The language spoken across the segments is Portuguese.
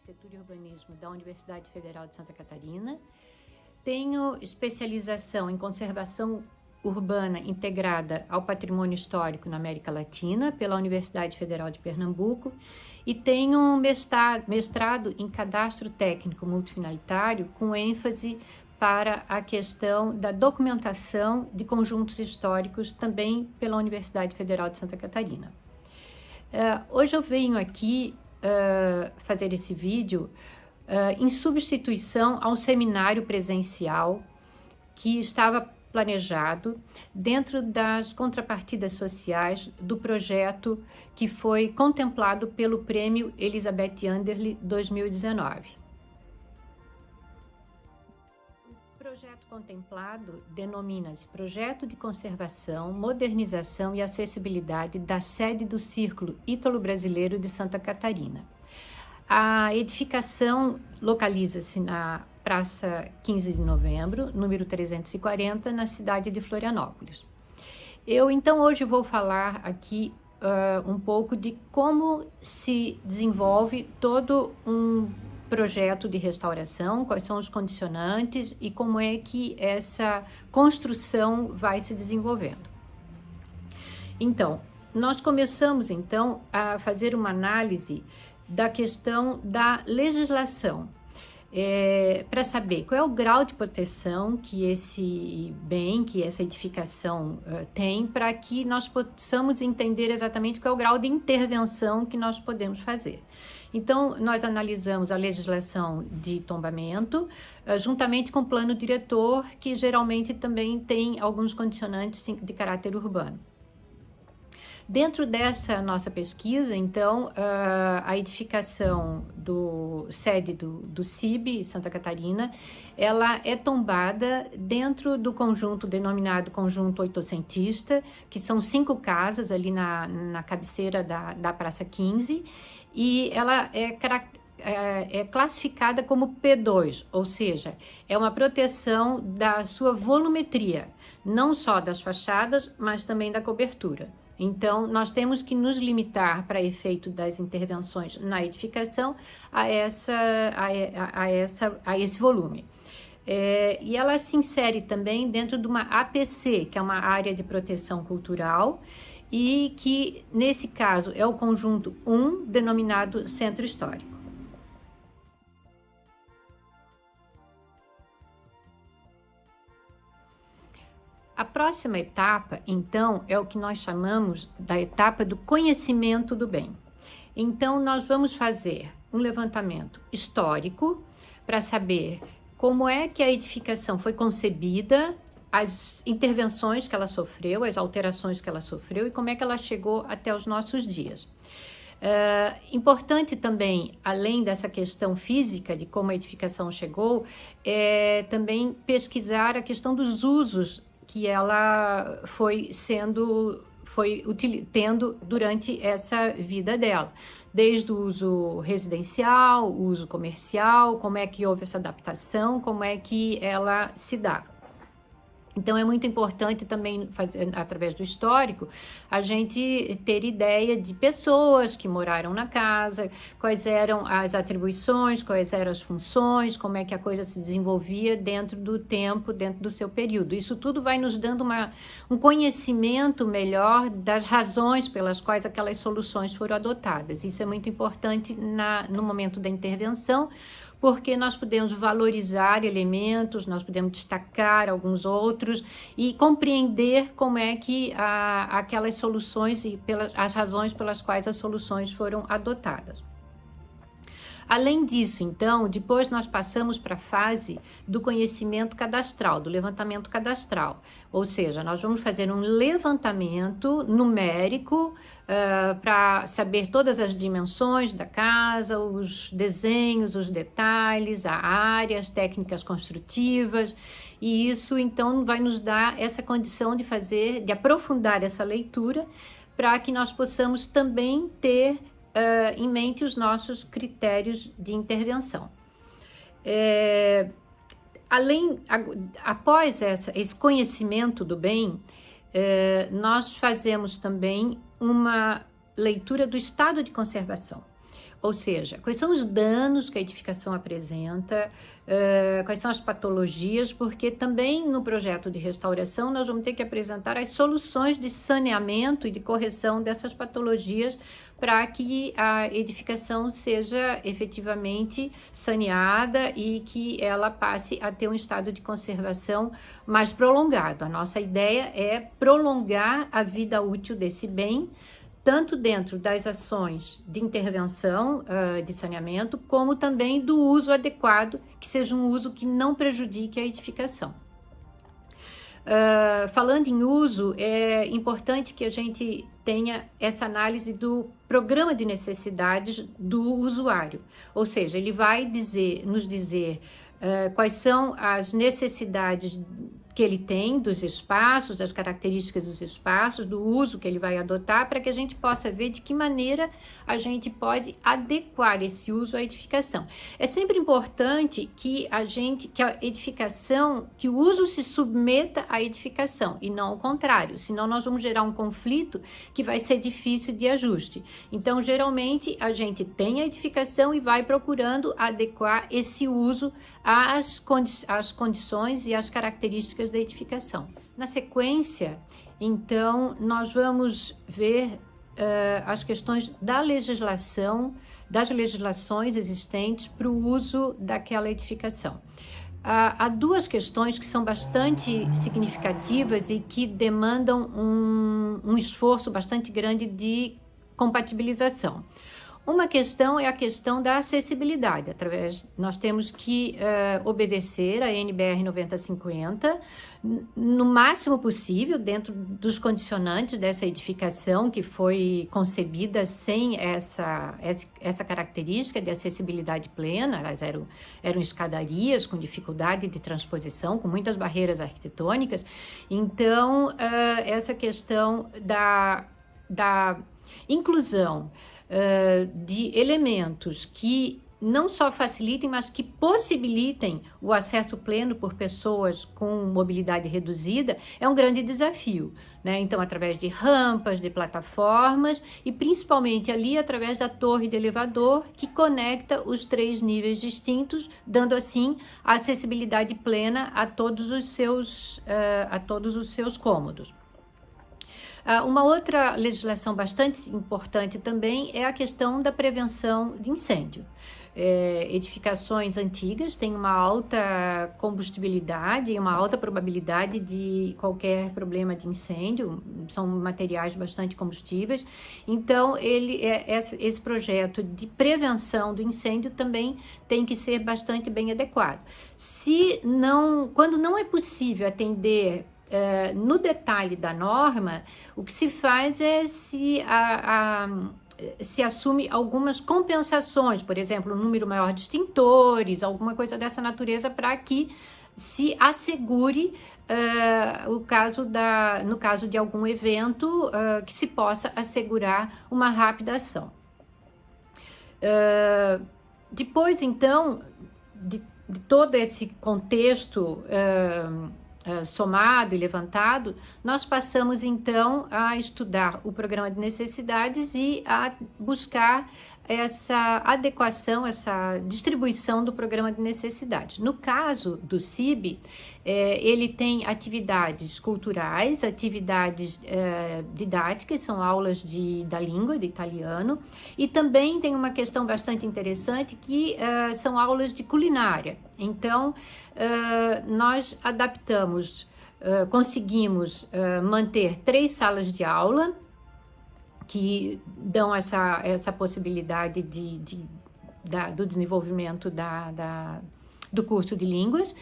Arquitetura e Urbanismo da Universidade Federal de Santa Catarina. Tenho especialização em conservação urbana integrada ao patrimônio histórico na América Latina pela Universidade Federal de Pernambuco e tenho um mestrado em cadastro técnico multifinalitário com ênfase para a questão da documentação de conjuntos históricos também pela Universidade Federal de Santa Catarina. Hoje eu venho aqui fazer esse vídeo em substituição a um seminário presencial que estava planejado dentro das contrapartidas sociais do projeto que foi contemplado pelo Prêmio Elizabeth Anderle 2019. O projeto contemplado denomina-se Projeto de Conservação, Modernização e Acessibilidade da sede do Círculo Ítalo-Brasileiro de Santa Catarina. A edificação localiza-se na Praça 15 de Novembro, número 340, na cidade de Florianópolis. Eu, então, hoje vou falar aqui um pouco de como se desenvolve todo um projeto de restauração, quais são os condicionantes e como é que essa construção vai se desenvolvendo. Então, nós começamos, então, a fazer uma análise da questão da legislação, para saber qual é o grau de proteção que esse bem, que essa edificação tem, para que nós possamos entender exatamente qual é o grau de intervenção que nós podemos fazer. Então, nós analisamos a legislação de tombamento, juntamente com o plano diretor, que geralmente também tem alguns condicionantes de caráter urbano. Dentro dessa nossa pesquisa, então, a edificação sede do CIB, Santa Catarina, ela é tombada dentro do conjunto denominado Conjunto Oitocentista, que são 5 casas ali na cabeceira da Praça 15, e ela é classificada como P2, ou seja, é uma proteção da sua volumetria, não só das fachadas, mas também da cobertura. Então, nós temos que nos limitar para efeito das intervenções na edificação a esse volume. E ela se insere também dentro de uma APC, que é uma área de proteção cultural, e que, nesse caso, é o conjunto 1, denominado Centro Histórico. A próxima etapa, então, é o que nós chamamos da etapa do conhecimento do bem. Então, nós vamos fazer um levantamento histórico para saber como é que a edificação foi concebida, as intervenções que ela sofreu, as alterações que ela sofreu e como é que ela chegou até os nossos dias. Importante também, além dessa questão física de como a edificação chegou, é também pesquisar a questão dos usos que ela foi tendo durante essa vida dela, desde o uso residencial, o uso comercial, como é que houve essa adaptação, como é que ela se dava. Então, é muito importante também, através do histórico, a gente ter ideia de pessoas que moraram na casa, quais eram as atribuições, quais eram as funções, como é que a coisa se desenvolvia dentro do tempo, dentro do seu período. Isso tudo vai nos dando um conhecimento melhor das razões pelas quais aquelas soluções foram adotadas. Isso é muito importante no momento da intervenção, porque nós podemos valorizar elementos, nós podemos destacar alguns outros e compreender como é que aquelas soluções e as razões pelas quais as soluções foram adotadas. Além disso, então, depois nós passamos para a fase do conhecimento cadastral, do levantamento cadastral. Ou seja, nós vamos fazer um levantamento numérico para saber todas as dimensões da casa, os desenhos, os detalhes, a área, as técnicas construtivas. E isso, então, vai nos dar essa condição de aprofundar essa leitura para que nós possamos também ter em mente os nossos critérios de intervenção. Após esse conhecimento do bem, nós fazemos também uma leitura do estado de conservação. ou seja, quais são os danos que a edificação apresenta, quais são as patologias, porque também no projeto de restauração nós vamos ter que apresentar as soluções de saneamento e de correção dessas patologias para que a edificação seja efetivamente saneada e que ela passe a ter um estado de conservação mais prolongado. A nossa ideia é prolongar a vida útil desse bem, tanto dentro das ações de intervenção de saneamento, como também do uso adequado, que seja um uso que não prejudique a edificação. Falando em uso, é importante que a gente tenha essa análise do programa de necessidades do usuário, ou seja, ele vai nos dizer quais são as necessidades que ele tem dos espaços, das características dos espaços, do uso que ele vai adotar, para que a gente possa ver de que maneira a gente pode adequar esse uso à edificação. É sempre importante que a edificação, que o uso se submeta à edificação e não ao contrário, senão nós vamos gerar um conflito que vai ser difícil de ajuste. Então, geralmente, a gente tem a edificação e vai procurando adequar esse uso às condições e às características da edificação. Na sequência, então, nós vamos ver as questões da legislação, das legislações existentes para o uso daquela edificação. Há duas questões que são bastante significativas e que demandam um esforço bastante grande de compatibilização. Uma questão é a questão da acessibilidade. Nós temos que obedecer a NBR 9050 no máximo possível, dentro dos condicionantes dessa edificação que foi concebida sem essa característica de acessibilidade plena. Elas eram escadarias com dificuldade de transposição, com muitas barreiras arquitetônicas. Então, essa questão da inclusão de elementos que não só facilitem, mas que possibilitem o acesso pleno por pessoas com mobilidade reduzida, é um grande desafio, né? Então, através de rampas, de plataformas e principalmente ali através da torre de elevador que conecta os 3 níveis distintos, dando assim a acessibilidade plena a todos os seus cômodos. Uma outra legislação bastante importante também é a questão da prevenção de incêndio. Edificações antigas têm uma alta combustibilidade e uma alta probabilidade de qualquer problema de incêndio, são materiais bastante combustíveis, então esse projeto de prevenção do incêndio também tem que ser bastante bem adequado. Quando não é possível atender no detalhe da norma, o que se faz é se assume algumas compensações, por exemplo, um número maior de extintores, alguma coisa dessa natureza, para que se assegure no caso de algum evento, que se possa assegurar uma rápida ação. Depois, então, de todo esse contexto somado e levantado, nós passamos então a estudar o programa de necessidades e a buscar essa adequação, essa distribuição do programa de necessidades. No caso do CIB, ele tem atividades culturais, atividades didáticas, são aulas da língua, de italiano, e também tem uma questão bastante interessante que são aulas de culinária. Então, nós adaptamos, conseguimos manter 3 salas de aula que dão essa possibilidade do desenvolvimento do curso de línguas,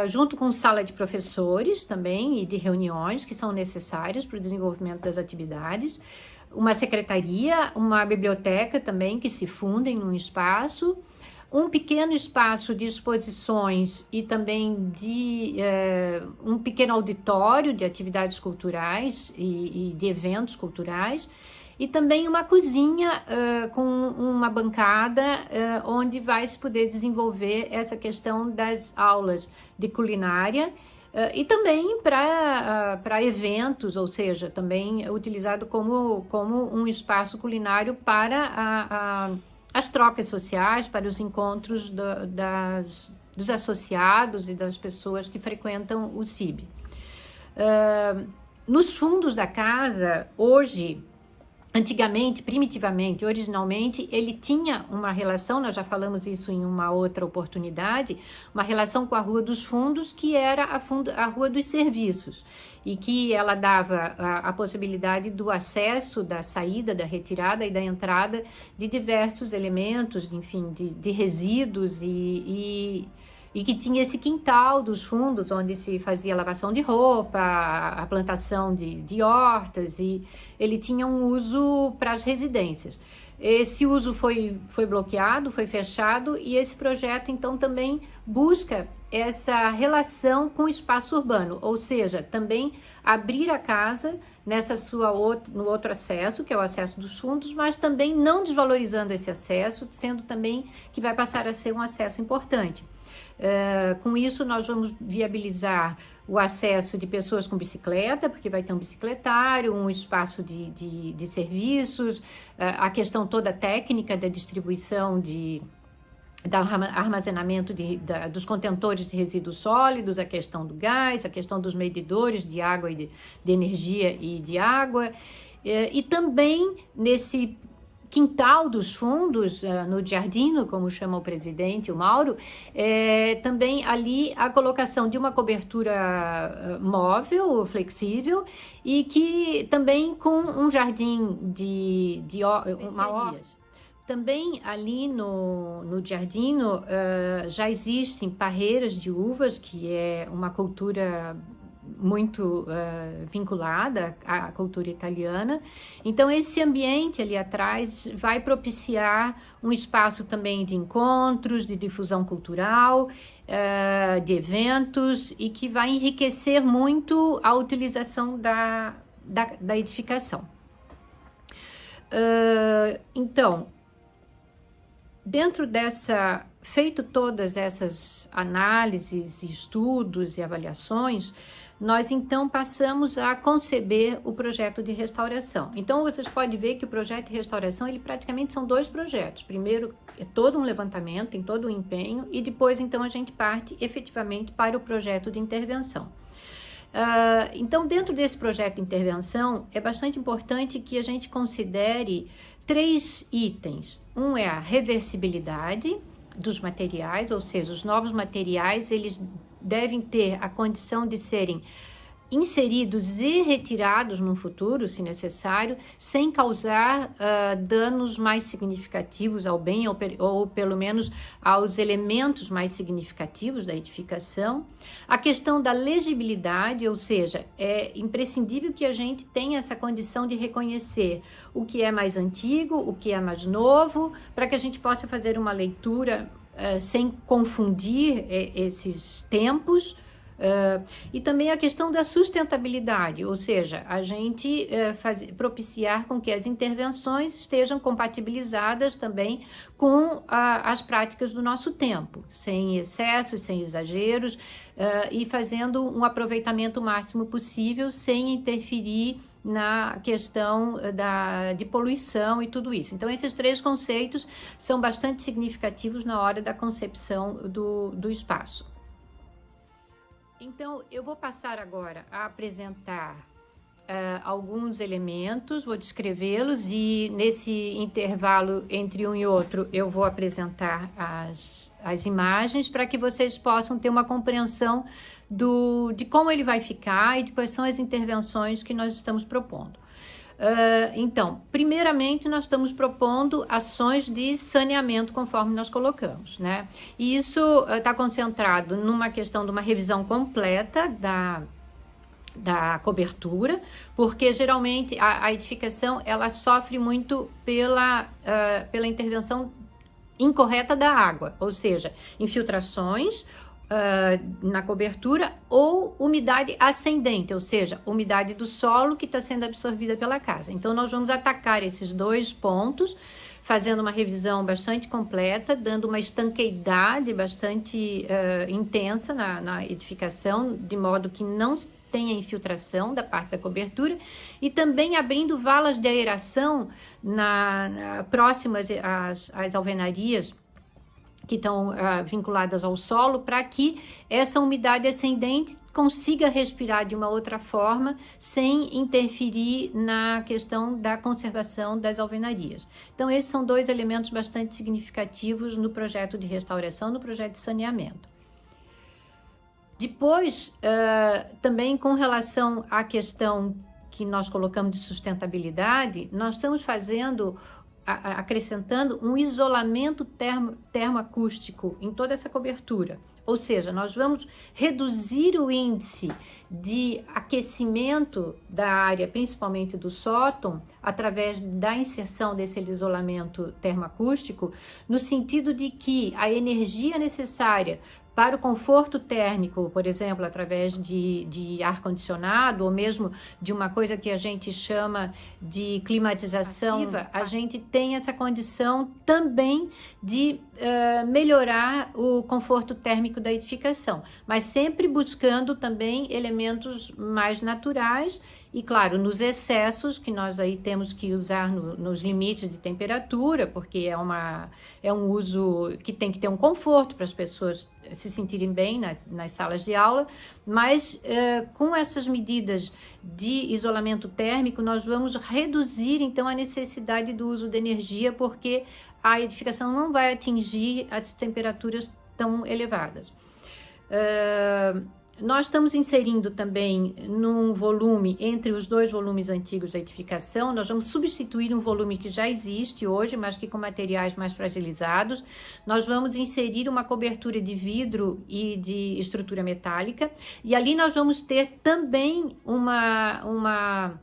junto com sala de professores também e de reuniões que são necessárias para o desenvolvimento das atividades, uma secretaria, uma biblioteca também que se fundem num espaço, um pequeno espaço de exposições e também um pequeno auditório de atividades culturais e de eventos culturais, e também uma cozinha com uma bancada onde vai se poder desenvolver essa questão das aulas de culinária, e também para eventos, ou seja, também utilizado como um espaço culinário para as trocas sociais, para os encontros dos associados e das pessoas que frequentam o CIB. Nos fundos da casa, hoje, antigamente, primitivamente, originalmente, ele tinha uma relação, nós já falamos isso em uma outra oportunidade, uma relação com a Rua dos Fundos, que era a Rua dos Serviços, e que ela dava a possibilidade do acesso, da saída, da retirada e da entrada de diversos elementos, enfim, de resíduos e que tinha esse quintal dos fundos, onde se fazia lavação de roupa, a plantação de hortas, e ele tinha um uso para as residências. Esse uso foi bloqueado, foi fechado, e esse projeto, então, também busca essa relação com o espaço urbano, ou seja, também abrir a casa no outro acesso, que é o acesso dos fundos, mas também não desvalorizando esse acesso, sendo também que vai passar a ser um acesso importante. Com isso, nós vamos viabilizar o acesso de pessoas com bicicleta, porque vai ter um bicicletário, um espaço de serviços, a questão toda técnica da distribuição do armazenamento dos contentores de resíduos sólidos, a questão do gás, a questão dos medidores de água e de energia e de água, e também nesse quintal dos fundos, no Giardino, como chama o presidente, o Mauro, também ali a colocação de uma cobertura móvel, flexível, e que também com um jardim uma horta. Também ali no Giardino já existem parreiras de uvas, que é uma cultura muito vinculada à cultura italiana. Então esse ambiente ali atrás vai propiciar um espaço também de encontros, de difusão cultural, de eventos, e que vai enriquecer muito a utilização da edificação. Então, dentro feito todas essas análises, estudos e avaliações, nós então passamos a conceber o projeto de restauração. Então vocês podem ver que o projeto de restauração, ele praticamente são dois projetos. Primeiro é todo um levantamento, tem todo um empenho, e depois então a gente parte efetivamente para o projeto de intervenção. Então, dentro desse projeto de intervenção, é bastante importante que a gente considere 3 itens. Um é a reversibilidade dos materiais, ou seja, os novos materiais, eles devem ter a condição de serem inseridos e retirados no futuro, se necessário, sem causar danos mais significativos ao bem ou pelo menos aos elementos mais significativos da edificação. A questão da legibilidade, ou seja, é imprescindível que a gente tenha essa condição de reconhecer o que é mais antigo, o que é mais novo, para que a gente possa fazer uma leitura sem confundir esses tempos. E também a questão da sustentabilidade, ou seja, a gente propiciar com que as intervenções estejam compatibilizadas também com as práticas do nosso tempo, sem excessos, sem exageros, e fazendo um aproveitamento máximo possível, sem interferir na questão de poluição e tudo isso. Então, esses 3 conceitos são bastante significativos na hora da concepção do espaço. Então, eu vou passar agora a apresentar alguns elementos, vou descrevê-los, e nesse intervalo entre um e outro eu vou apresentar as imagens para que vocês possam ter uma compreensão de como ele vai ficar e de quais são as intervenções que nós estamos propondo. Então, primeiramente, nós estamos propondo ações de saneamento, conforme nós colocamos, né? E isso está concentrado numa questão de uma revisão completa da cobertura, porque geralmente a edificação ela sofre muito pela intervenção incorreta da água, ou seja, infiltrações na cobertura ou umidade ascendente, ou seja, umidade do solo que está sendo absorvida pela casa. Então, nós vamos atacar esses 2 pontos, fazendo uma revisão bastante completa, dando uma estanqueidade bastante intensa na edificação, de modo que não tenha infiltração da parte da cobertura, e também abrindo valas de aeração próximas às alvenarias, que estão vinculadas ao solo, para que essa umidade ascendente consiga respirar de uma outra forma, sem interferir na questão da conservação das alvenarias. Então, esses são dois elementos bastante significativos no projeto de restauração, no projeto de saneamento. Depois, também com relação à questão que nós colocamos de sustentabilidade, nós estamos acrescentando um isolamento termoacústico em toda essa cobertura. Ou seja, nós vamos reduzir o índice de aquecimento da área, principalmente do sótão, através da inserção desse isolamento termoacústico, no sentido de que a energia necessária para o conforto térmico, por exemplo, através de ar-condicionado, ou mesmo de uma coisa que a gente chama de climatização passiva, a gente tem essa condição também de melhorar o conforto térmico da edificação, mas sempre buscando também elementos mais naturais e, claro, nos excessos, que nós aí temos que usar nos limites de temperatura, porque é um uso que tem que ter um conforto para as pessoas se sentirem bem nas salas de aula, mas com essas medidas de isolamento térmico, nós vamos reduzir, então, a necessidade do uso de energia, porque a edificação não vai atingir as temperaturas tão elevadas. Nós estamos inserindo também num volume, entre os dois volumes antigos da edificação, nós vamos substituir um volume que já existe hoje, mas que com materiais mais fragilizados. Nós vamos inserir uma cobertura de vidro e de estrutura metálica, e ali nós vamos ter também uma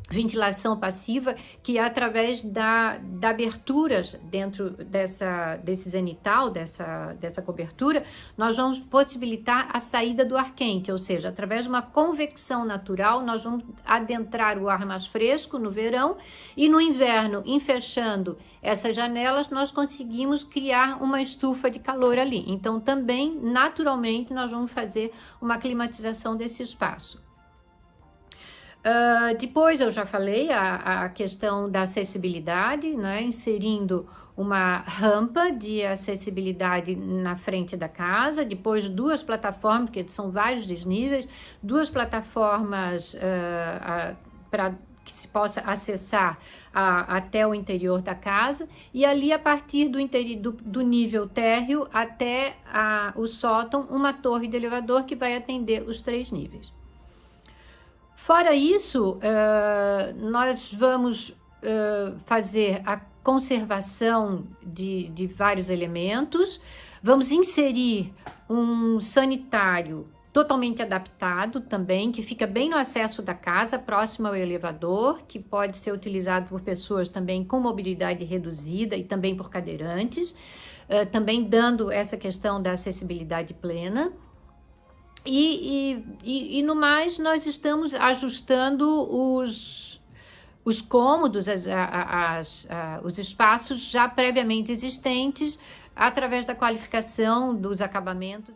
ventilação passiva, que é através da aberturas dentro desse zenital, dessa cobertura, nós vamos possibilitar a saída do ar quente, ou seja, através de uma convecção natural, nós vamos adentrar o ar mais fresco no verão, e no inverno, em fechando essas janelas, nós conseguimos criar uma estufa de calor ali. Então, também, naturalmente, nós vamos fazer uma climatização desse espaço. Depois eu já falei a questão da acessibilidade, né, inserindo uma rampa de acessibilidade na frente da casa, depois duas plataformas, porque são vários desníveis, duas plataformas para que se possa acessar até o interior da casa, e ali a partir do nível térreo até o sótão, uma torre de elevador que vai atender os 3 níveis. Fora isso, nós vamos fazer a conservação de vários elementos, vamos inserir um sanitário totalmente adaptado também, que fica bem no acesso da casa, próximo ao elevador, que pode ser utilizado por pessoas também com mobilidade reduzida e também por cadeirantes, também dando essa questão da acessibilidade plena. E no mais, nós estamos ajustando os cômodos, os espaços já previamente existentes, através da qualificação dos acabamentos.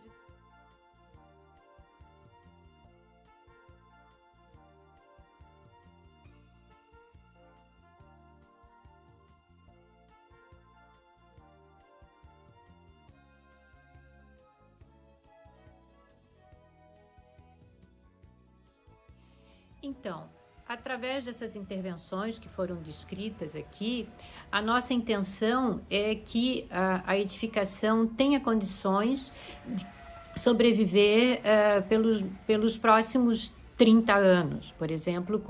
Então, através dessas intervenções que foram descritas aqui, a nossa intenção é que a edificação tenha condições de sobreviver pelos próximos 30 anos, por exemplo,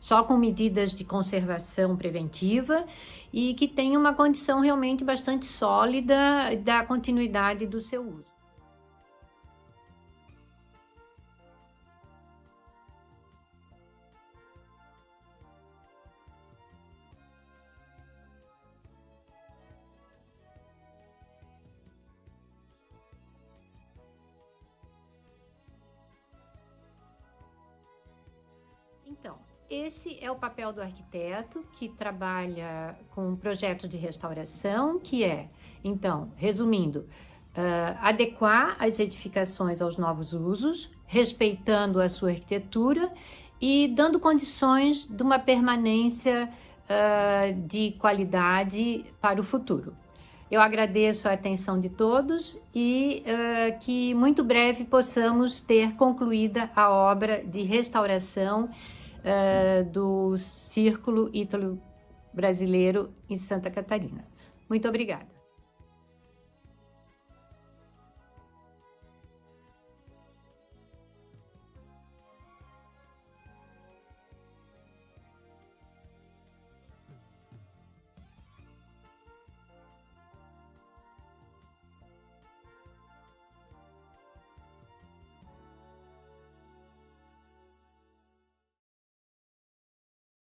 só com medidas de conservação preventiva, e que tenha uma condição realmente bastante sólida da continuidade do seu uso. Então, Esse é o papel do arquiteto que trabalha com projetos de restauração, que é, então, resumindo, adequar as edificações aos novos usos, respeitando a sua arquitetura e dando condições de uma permanência de qualidade para o futuro. Eu agradeço a atenção de todos e que muito breve possamos ter concluída a obra de restauração do Círculo Ítalo-Brasileiro em Santa Catarina. Muito obrigada.